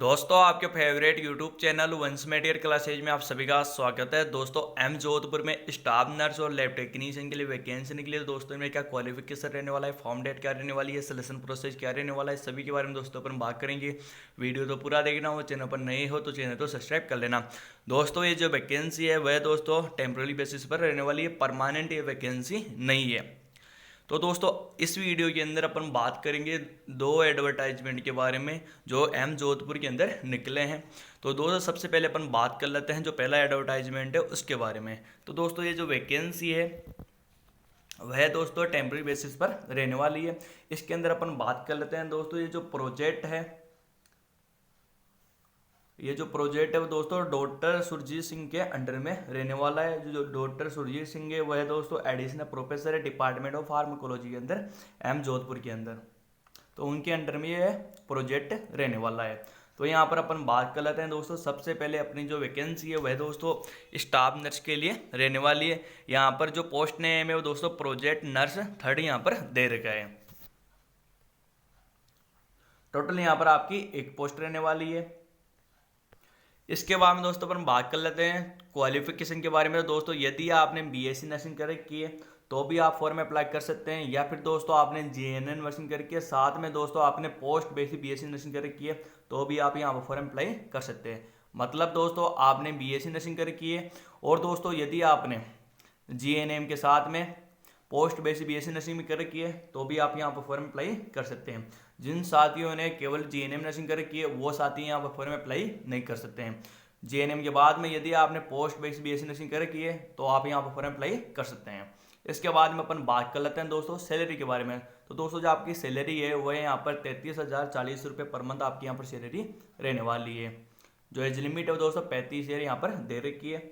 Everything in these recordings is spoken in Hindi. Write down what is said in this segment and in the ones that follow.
दोस्तों आपके फेवरेट यूट्यूब चैनल वंश मेटियर क्लासेज में आप सभी का स्वागत है। दोस्तों एम जोधपुर में स्टाफ नर्स और लैब टेक्नीशियन के लिए वैकेंसी निकली है। दोस्तों में क्या क्वालिफिकेशन रहने वाला है, फॉर्म डेट क्या रहने वाली है, सिलेक्शन प्रोसेस क्या रहने वाला है, सभी के बारे में दोस्तों अपन बात करेंगे। वीडियो तो पूरा देखना हो, चैनल पर नए हो तो चैनल तो सब्सक्राइब कर लेना। दोस्तों ये जो वैकेंसी है वह दोस्तों टेम्प्रेरी बेसिस पर रहने वाली है, परमानेंट ये वैकेंसी नहीं है। तो दोस्तों इस वीडियो के अंदर अपन बात करेंगे दो एडवर्टाइजमेंट के बारे में जो एम जोधपुर के अंदर निकले हैं। तो दोस्तों सबसे पहले अपन बात कर लेते हैं जो पहला एडवर्टाइजमेंट है उसके बारे में। तो दोस्तों ये जो वैकेंसी है वह दोस्तों टेम्प्रेरी बेसिस पर रहने वाली है। इसके अंदर अपन बात कर लेते हैं दोस्तों ये जो प्रोजेक्ट है, ये जो प्रोजेक्ट है वो दोस्तों डॉक्टर सुरजीत सिंह के अंडर में रहने वाला है। जो डॉक्टर सुरजीत सिंह है वह दोस्तों एडिशनल प्रोफेसर है डिपार्टमेंट ऑफ फार्माकोलॉजी के अंदर एम जोधपुर के अंदर। तो उनके अंडर में ये प्रोजेक्ट रहने वाला है। तो यहाँ पर अपन बात कर लेते हैं दोस्तों। सबसे पहले अपनी जो वैकेंसी है वह दोस्तों स्टाफ नर्स के लिए रहने वाली है। यहाँ पर जो पोस्ट नेम है वो दोस्तों प्रोजेक्ट नर्स 3 यहाँ पर दे रखा है। टोटल यहाँ पर आपकी एक पोस्ट रहने वाली है। इसके बाद में दोस्तों अपन बात कर लेते हैं क्वालिफिकेशन के बारे में। तो दोस्तों यदि आपने बीएससी नर्सिंग कर रखी है तो भी आप फॉर्म अप्लाई कर सकते हैं, या फिर दोस्तों आपने जीएनएन नर्सिंग कर रखी है साथ में दोस्तों आपने पोस्ट बेसिक बीएससी नर्सिंग कर रखी है तो भी आप यहाँ पर फॉर्म अप्लाई कर सकते हैं। मतलब दोस्तों आपने बीएससी नर्सिंग कर रखी है और दोस्तों यदि आपने जीएनएम के साथ में पोस्ट बेसिक बीएससी नर्सिंग में कर रखी है तो भी आप यहाँ पर फॉर्म अप्लाई कर सकते हैं। जिन साथियों ने केवल जीएनएम नर्सिंग कर रखी है वो साथी यहाँ पर फॉर्म अप्लाई नहीं कर सकते हैं। जीएनएम के बाद में यदि आपने पोस्ट बेसिक बीएससी नर्सिंग कर रखी है तो आप यहाँ पर फॉर्म अप्लाई कर सकते हैं। इसके बाद में अपन बात कर लेते हैं दोस्तों सैलरी के बारे में। तो दोस्तों जो आपकी सैलरी है वह यहाँ पर 33,040 रुपये पर मंथ आपकी यहाँ पर सैलरी रहने वाली है। जो एज लिमिट है दोस्तों 35 ईयर यहाँ पर दे रखी है।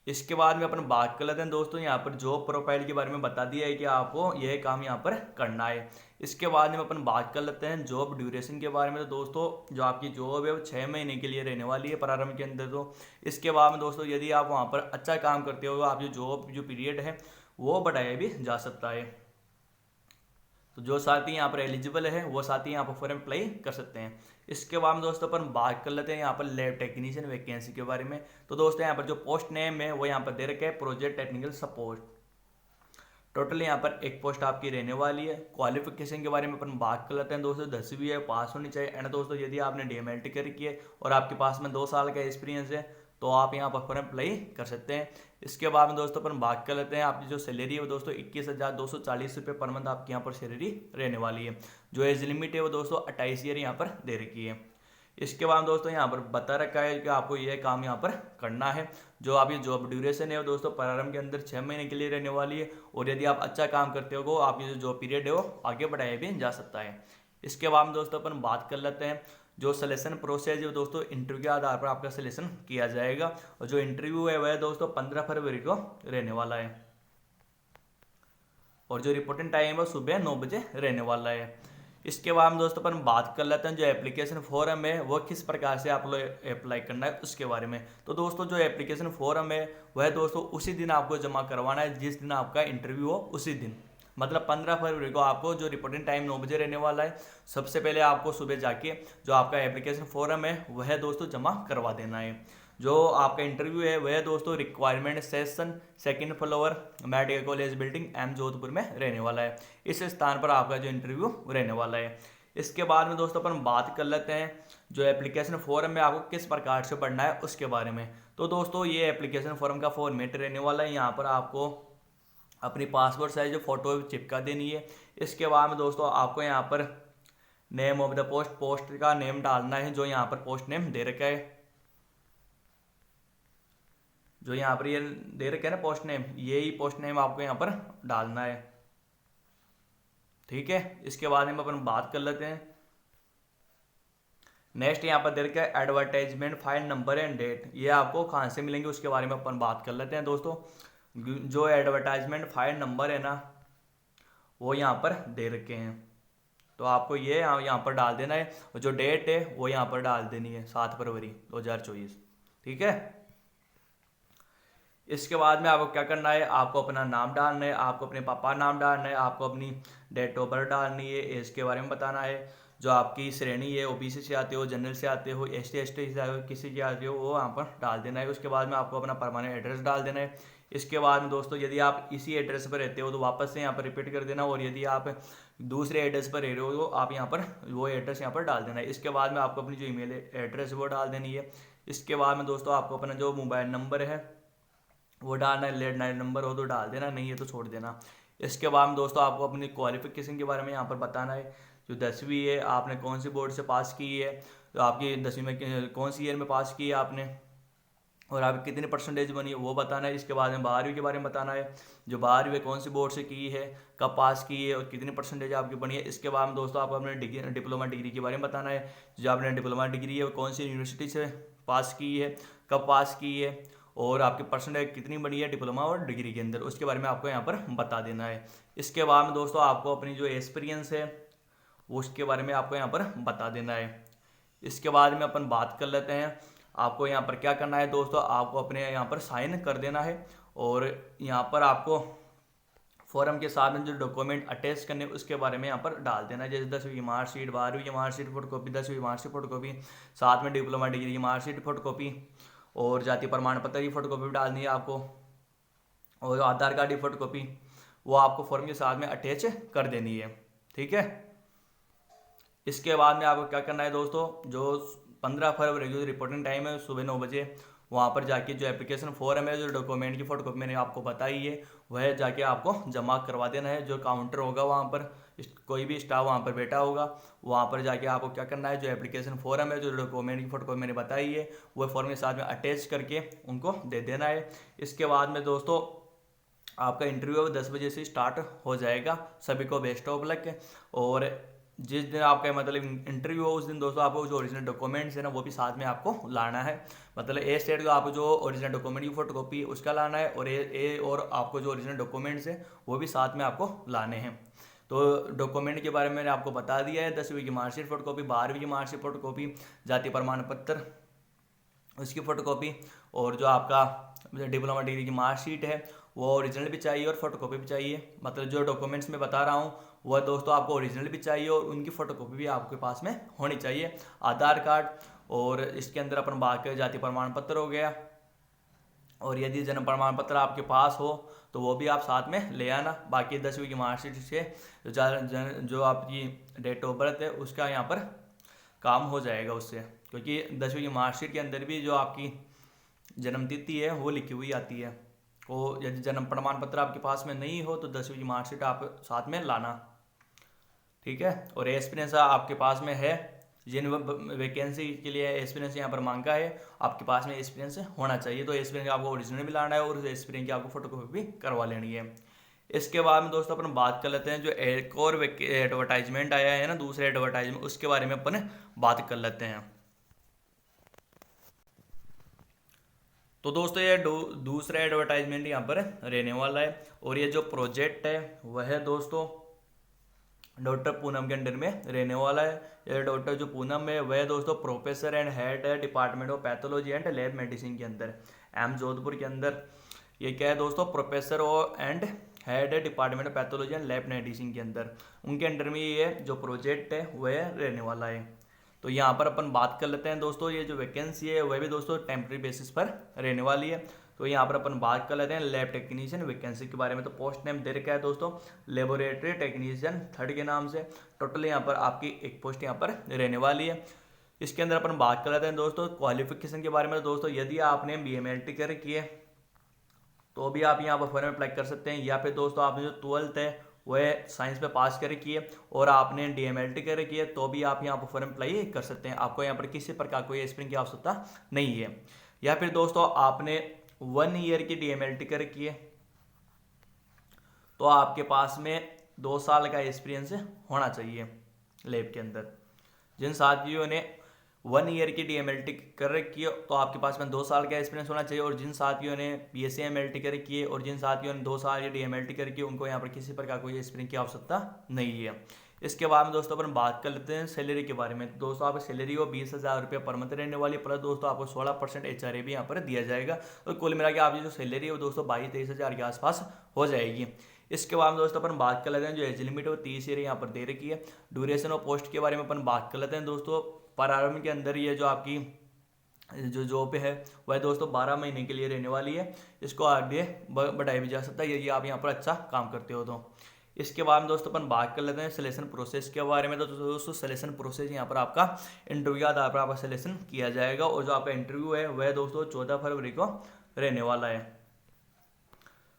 इसके बाद में अपन बात कर लेते हैं दोस्तों यहाँ पर जॉब प्रोफाइल के बारे में बता दिया है कि आपको यह काम यहाँ पर करना है। इसके बाद में अपन बात कर लेते हैं जॉब ड्यूरेशन के बारे में। तो दोस्तों जो आपकी जॉब है वो 6 महीने के लिए रहने वाली है प्रारंभ के अंदर। तो इसके बाद में दोस्तों यदि आप वहाँ पर अच्छा काम करते हो तो आप जॉब जो पीरियड है वो बढ़ाया भी जा सकता है। तो जो साथी यहाँ पर एलिजिबल है वो साथी यहाँ पर फॉर्म अप्लाई कर सकते हैं। इसके बाद में दोस्तों अपन बात कर लेते हैं यहाँ पर लैब टेक्नीशियन वैकेंसी के बारे में। तो दोस्तों यहाँ पर जो पोस्ट नेम है वो यहाँ पर दे रखा है प्रोजेक्ट टेक्निकल सपोर्ट। टोटल यहाँ पर एक पोस्ट आपकी रहने वाली है। क्वालिफिकेशन के बारे में अपन बात कर लेते हैं दोस्तों 10वीं है पास होनी चाहिए। एंड दोस्तों यदि आपने डीएमएलटी कर रखी है और आपके पास में 2 साल का एक्सपीरियंस है तो आप यहाँ पर फॉर्म अप्लाई कर सकते हैं। इसके बाद में दोस्तों अपन बात कर लेते हैं आपकी जो सैलरी है वो दोस्तों 21,240 रुपये पर मंथ आपकी यहाँ पर सैलरी रहने वाली है। जो एज लिमिट है वो दोस्तों 28 ईयर यहाँ पर दे रखी है। इसके बाद दोस्तों यहाँ पर बता रखा है कि आपको यह काम यहाँ पर करना है। जो आपकी जॉब ड्यूरेशन है वो दोस्तों प्रारंभ के अंदर 6 महीने के लिए रहने वाली है और यदि आप अच्छा काम करते हो आपकी जो जॉब पीरियड है वो आगे बढ़ाया भी जा सकता है। इसके बाद में दोस्तों अपन बात कर लेते हैं जो सिलेक्शन प्रोसेस है दोस्तों इंटरव्यू के आधार पर आपका सिलेक्शन किया जाएगा। और जो इंटरव्यू है वह दोस्तों 15 फरवरी को रहने वाला है और जो रिपोर्टिंग टाइम है सुबह 9 बजे रहने वाला है। इसके बाद में दोस्तों अपन बात कर लेते हैं जो एप्लीकेशन फॉर्म है वो किस प्रकार से आप लोग अप्लाई करना है उसके बारे में। तो दोस्तों जो एप्लीकेशन फॉर्म है वह दोस्तों उसी दिन आपको जमा करवाना है जिस दिन आपका इंटरव्यू हो उसी दिन। मतलब 15 फरवरी को आपको जो रिपोर्टिंग टाइम 9 बजे रहने वाला है सबसे पहले आपको सुबह जाके जो आपका एप्लीकेशन फॉर्म है वह दोस्तों जमा करवा देना है। जो आपका इंटरव्यू है वह दोस्तों requirement section 2nd floor medical college building M Jodhpur में रहने वाला है। इस स्थान पर आपका जो इंटरव्यू रहने वाला है। इसके बाद में दोस्तों अपन बात कर लेते हैं जो एप्लीकेशन फॉर्म में आपको किस प्रकार से पढ़ना है उसके बारे में। तो दोस्तों ये एप्लीकेशन फॉर्म का फॉर्मेट रहने वाला है। यहाँ पर आपको अपनी पासपोर्ट साइज जो फोटो चिपका देनी है। इसके बाद में दोस्तों आपको यहाँ पर नेम ऑफ द पोस्ट का नेम डालना है जो यहाँ पर पोस्ट नेम दे रखा है। जो यहाँ पर ये दे रखा है ना पोस्ट नेम, यही पोस्ट नेम आपको यहाँ पर डालना है। ठीक है। इसके बाद में अपन बात कर लेते हैं नेक्स्ट यहाँ पर दे रखा है advertisement file number and date. ये आपको कहाँ से मिलेंगे उसके बारे में अपन बात कर लेते हैं दोस्तों। जो एडवर्टाइजमेंट फाइल नंबर है ना वो यहाँ पर दे रखे हैं तो आपको ये यहाँ पर डाल देना है और जो डेट है वो यहाँ पर डाल देनी है 7 फरवरी 2024। ठीक है। इसके बाद में आपको क्या करना है, आपको अपना नाम डालना है, आपको अपने पापा नाम डालना है, आपको अपनी डेट ऑफ बर्थ डालनी है, एज के बारे में बताना है, जो आपकी श्रेणी है ओबीसी से आते हो, जनरल से आते हो, एसटी एसटी से आते हो, किसी से आते हो, वो वहाँ पर डाल देना है। उसके बाद में आपको अपना परमानेंट एड्रेस डाल देना है। इसके बाद में दोस्तों यदि आप इसी एड्रेस पर रहते हो तो वापस से यहाँ पर रिपीट कर देना, और यदि आप दूसरे एड्रेस पर रह रहे हो तो आप यहाँ पर वो एड्रेस यहाँ पर डाल देना है। इसके बाद में आपको अपनी जो ईमेल एड्रेस है वो डाल देनी है। इसके बाद में दोस्तों आपको अपना जो मोबाइल नंबर है वो डालना है, लैंडलाइन नंबर हो तो डाल देना, नहीं है तो छोड़ देना। इसके बाद में दोस्तों आपको अपनी क्वालिफिकेशन के बारे में यहाँ पर बताना है। जो 10वीं है आपने कौन सी बोर्ड से पास की है, तो आपकी 10वीं में कौन सी ईयर में पास की है आपने, और आपकी कितनी परसेंटेज बनी है वो बताना है। इसके बाद में 12वीं के बारे में बताना है, जो 12वीं कौन सी बोर्ड से की है, कब पास की है और कितनी परसेंटेज आपकी बनी है। इसके बाद में दोस्तों आपको अपने डिप्लोमा डिग्री के बारे में बताना है, जो आपने डिप्लोमा डिग्री है वो कौन सी यूनिवर्सिटी से पास की है, कब पास की है, और आपकी परसेंटेज कितनी बनी है डिप्लोमा और डिग्री के अंदर, उसके बारे में आपको यहाँ पर बता देना है। इसके बाद में दोस्तों आपको अपनी जो एक्सपीरियंस है उसके बारे में आपको यहाँ पर बता देना है। इसके बाद में अपन बात कर लेते हैं, आपको यहाँ पर क्या करना है दोस्तों, आपको अपने यहाँ पर साइन कर देना है, और यहाँ पर आपको फॉर्म के साथ में जो डॉक्यूमेंट अटैच करने उसके बारे में यहाँ पर डाल देना है। जैसे 10वीं की मार्कशीट, 12वीं की मार्कशीट फोटोकॉपी, 10वीं की मार्कशीट फोटोकॉपी, साथ में डिप्लोमा डिग्री की मार्कशीट फोटोकॉपी, और जाति प्रमाण पत्र की फोटोकॉपी भी डालनी है आपको, और आधार कार्ड की फोटोकॉपी वो आपको फॉर्म के साथ में अटैच कर देनी है। ठीक है। इसके बाद में आपको क्या करना है दोस्तों, जो 15 फरवरी जो रिपोर्टिंग टाइम है सुबह 9 बजे, वहाँ पर जाके जो एप्लीकेशन फॉर्म है, जो डॉक्यूमेंट की फोटोकॉपी मैंने आपको बताई है, वह जाके आपको जमा करवा देना है। जो काउंटर होगा वहाँ पर कोई भी स्टाफ वहाँ पर बैठा होगा, वहाँ पर जाके आपको क्या करना है, जो एप्लीकेशन फॉर्म है, जो डॉक्यूमेंट की फोटोकॉपी मैंने बताई है, वह फॉर्म के साथ में अटैच करके उनको दे देना है। इसके बाद में दोस्तों आपका इंटरव्यू 10 बजे से स्टार्ट हो जाएगा। सभी को बेस्ट ऑफ लक। और जिस दिन आपका मतलब इंटरव्यू हो उस दिन दोस्तों आपको जो ओरिजिनल डॉक्यूमेंट्स है ना वो भी साथ में आपको लाना है। मतलब ए स्टेट का आपको जो ओरिजिनल डॉक्यूमेंट की फोटोकॉपी उसका लाना है, और आपको जो ओरिजिनल डॉक्यूमेंट्स है वो भी साथ में आपको लाने हैं। तो डॉक्यूमेंट के बारे में मैंने आपको बता दिया है, 10वीं की मार्कशीट फोटोकॉपी, 12वीं की मार्कशीट फोटोकॉपी, जाति प्रमाण पत्र उसकी फोटोकॉपी, और जो आपका डिप्लोमा डिग्री की मार्कशीट है वो ओरिजिनल भी चाहिए और फोटोकॉपी भी चाहिए। मतलब जो डॉक्यूमेंट्स मैं बता रहा हूँ वह दोस्तों आपको ओरिजिनल भी चाहिए और उनकी फोटोकॉपी भी आपके पास में होनी चाहिए। आधार कार्ड, और इसके अंदर अपन बात करें जाति प्रमाण पत्र हो गया, और यदि जन्म प्रमाण पत्र आपके पास हो तो वो भी आप साथ में ले आना। बाकी 10वीं की मार्कशीट से जो आपकी डेट ऑफ बर्थ है उसका यहाँ पर काम हो जाएगा उससे, क्योंकि 10वीं की मार्कशीट के अंदर भी जो आपकी जन्म तिथि है वो लिखी हुई आती है। तो यदि जन्म प्रमाण पत्र आपके पास में नहीं हो तो 10वीं की मार्कशीट आप साथ में लाना। ठीक है। और एक्सपीरियंस आपके पास में है, जिन वैकेंसी के लिए एक्सपीरियंस यहाँ पर मांगा है आपके पास में एक्सपीरियंस होना चाहिए। तो एक्सपीरियंस आपको ओरिजिनल भी लाना है और उस एक्सपीरियंस की आपको फोटोकॉपी भी करवा लेनी है। इसके बाद में दोस्तों अपन बात कर लेते हैं, जो एक और एडवर्टाइजमेंट आया है ना, दूसरे एडवर्टाइजमेंट, उसके बारे में अपन बात कर लेते हैं। तो दोस्तों ये दूसरा एडवर्टाइजमेंट यहाँ पर रहने वाला है, और ये जो प्रोजेक्ट है वह है दोस्तों डॉक्टर पूनम के अंडर में रहने वाला है। ये डॉक्टर जो पूनम है वह दोस्तों प्रोफेसर एंड हेड है department of pathology and lab medicine के अंदर, एम जोधपुर के अंदर। ये क्या है दोस्तों, प्रोफेसर एंड हेड है department of pathology and lab medicine के अंदर, उनके अंडर में ये जो प्रोजेक्ट है वह रहने वाला है। तो यहाँ पर अपन बात कर लेते हैं दोस्तों, ये जो वैकेंसी है वह भी दोस्तों टेम्प्रेरी बेसिस पर रहने वाली है। तो यहाँ पर अपन बात कर लेते हैं लैब टेक्नीशियन वैकेंसी के बारे में। तो पोस्ट नेम दे रखा है दोस्तों लेबोरेटरी टेक्नीशियन 3rd के नाम से। टोटल यहाँ पर आपकी एक पोस्ट यहाँ पर रहने वाली है। इसके अंदर अपन बात कर लेते हैं दोस्तों क्वालिफिकेशन के बारे में। तो दोस्तों यदि आपने BMLT कर किए तो भी आप यहाँ पर फॉर्म अप्लाई कर सकते हैं, या फिर दोस्तों आपने जो 12th है वह साइंस पे पास कर रखी है और आपने DMLT कर रखी है तो भी आप यहाँ पर फॉर्म अप्लाई कर सकते हैं। आपको यहाँ पर किसी प्रकार कोई एक्सपीरियंस की आवश्यकता नहीं है। या फिर दोस्तों आपने 1 ईयर की DMLT कर रखी है तो आपके पास में 2 साल का एक्सपीरियंस होना चाहिए लैब के अंदर। जिन साथियों ने 1 ईयर की DMLT कर रखी है तो आपके पास में 2 साल का एक्सपीरियंस होना चाहिए, और जिन साथियों ने BSc MLT कर रखी है और जिन साथियों ने 2 साल की DMLT कर रखी है उनको यहाँ पर किसी प्रकार कोई एक्सपीरियंस की आवश्यकता नहीं है। इसके बाद में दोस्तों अपन बात कर लेते हैं सैलरी के बारे में। दोस्तों आपकी सैलरी वो 20,000 रुपये पर मंथ रहने वाली, प्लस दोस्तों आपको 16% HRA भी यहाँ पर दिया जाएगा। तो कुल मिला के आपकी जो सैलरी है वो दोस्तों 22-23 हज़ार के आसपास हो जाएगी। इसके बाद में दोस्तों अपन बात कर लेते हैं जो एज लिमिट है वो 30 ईयर यहाँ पर दे रखी है। ड्यूरेशन ऑफ पोस्ट के बारे में अपन बात कर लेते हैं दोस्तों। प्रारंभ के अंदर ये जो आपकी जो जॉब है वह दोस्तों 12 महीने के लिए रहने वाली है। इसको आगे बढ़ाया भी जा सकता है यदि आप यहाँ पर अच्छा काम करते हो तो। इसके बाद में दोस्तों अपन बात कर लेते हैं सिलेक्शन प्रोसेस के बारे में। तो दोस्तों सिलेक्शन प्रोसेस यहाँ पर आपका इंटरव्यू के आधार पर आपका सिलेक्शन किया जाएगा, और जो आपका इंटरव्यू है वह दोस्तों 14 फरवरी को रहने वाला है।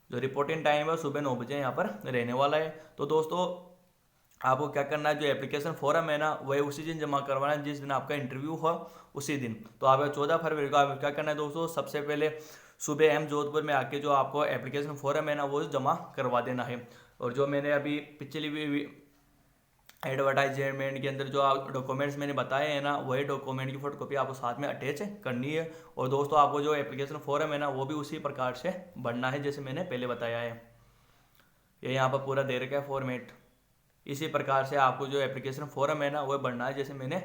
जो रिपोर्टिंग टाइम है सुबह 9 बजे यहाँ पर रहने वाला है। तो दोस्तों आपको क्या करना है, जो एप्लीकेशन फॉर्म है ना वह उसी दिन जमा करवाना है जिस दिन आपका इंटरव्यू हो उसी दिन। तो आप 14 फरवरी को आप क्या करना है दोस्तों, सबसे पहले सुबह जोधपुर में आके जो आपको एप्लीकेशन फॉर्म है ना वो जमा करवा देना है। और जो मैंने अभी पिछली भी एडवर्टाइजमेंट के अंदर जो डॉक्यूमेंट्स मैंने बताए हैं ना वही डॉक्यूमेंट की फोटोकॉपी आपको साथ में अटैच करनी है। और दोस्तों आपको जो एप्लीकेशन फॉर्म है ना वो भी उसी प्रकार से भरना है जैसे मैंने पहले बताया है। ये यहाँ पर पूरा दे रखा है फॉर्मेट, इसी प्रकार से आपको जो एप्लीकेशन फॉर्म है ना वो भरना है जैसे मैंने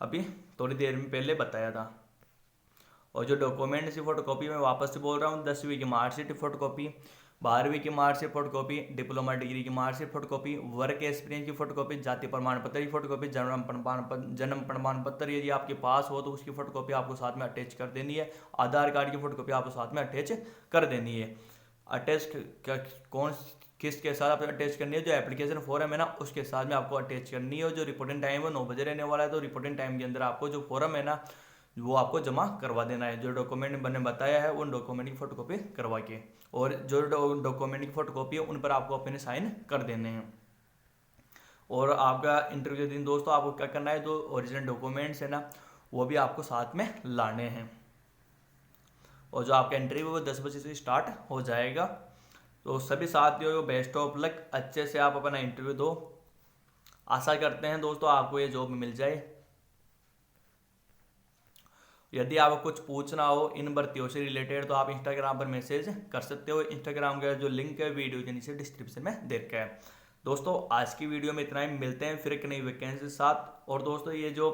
अभी थोड़ी देर में पहले बताया था। और जो डॉक्यूमेंट्स की फोटोकॉपी मैं वापस से बोल रहा हूँ, 10वीं की मार्कशीट की फोटोकॉपी, 12वीं की मार्कशीट फोटोकॉपी, डिप्लोमा डिग्री की मार्कशीट फोटोकॉपी, वर्क एक्सपीरियंस की फोटोकॉपी, जाति प्रमाण पत्र की फोटोकॉपी, जन्म प्रमाण पत्र यदि आपके पास हो तो उसकी फोटोकॉपी आपको साथ में अटैच कर देनी है। आधार कार्ड की फोटोकॉपी आपको साथ में अटैच कर देनी है। अटैच कौन किसके साथ आप अटैच करनी है, जो एप्लीकेशन फॉर्म है ना उसके साथ में आपको अटैच करनी है। और जो रिपोर्टिंग टाइम है 9 बजे रहने वाला है, तो रिपोर्टिंग टाइम के अंदर आपको जो फॉर्म है ना वो आपको जमा करवा देना है। जो डॉक्यूमेंट मैंने बताया है उन डॉक्यूमेंट की फोटोकॉपी करवा के, और जो डॉक्यूमेंट की फोटोकॉपी है उन पर आपको अपने साइन कर देने हैं। और आपका इंटरव्यू के दिन दोस्तों आपको क्या करना है, जो ओरिजिनल डॉक्यूमेंट्स है ना वो भी आपको साथ में लाने हैं। और जो आपका इंटरव्यू वो 10 बजे से स्टार्ट हो जाएगा। तो सभी साथियों को बेस्ट ऑफ लक, अच्छे से आप अपना इंटरव्यू दो। आशा करते हैं दोस्तों आपको ये जॉब मिल जाए। यदि आपको कुछ पूछना हो इन भर्तियों से रिलेटेड तो आप इंस्टाग्राम पर मैसेज कर सकते हो। इंस्टाग्राम का जो लिंक है वीडियो के नीचे डिस्क्रिप्शन में दे रखा है। दोस्तों आज की वीडियो में इतना ही, मिलते हैं फिर एक नई वैकेंसी के साथ। और दोस्तों ये जो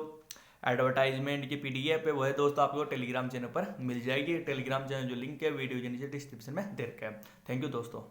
एडवर्टाइजमेंट की PDF है वह दोस्तों आपको टेलीग्राम चैनल पर मिल जाएगी। टेलीग्राम चैनल जो लिंक है वीडियो के नीचे डिस्क्रिप्शन में दे रखा है। थैंक यू दोस्तों।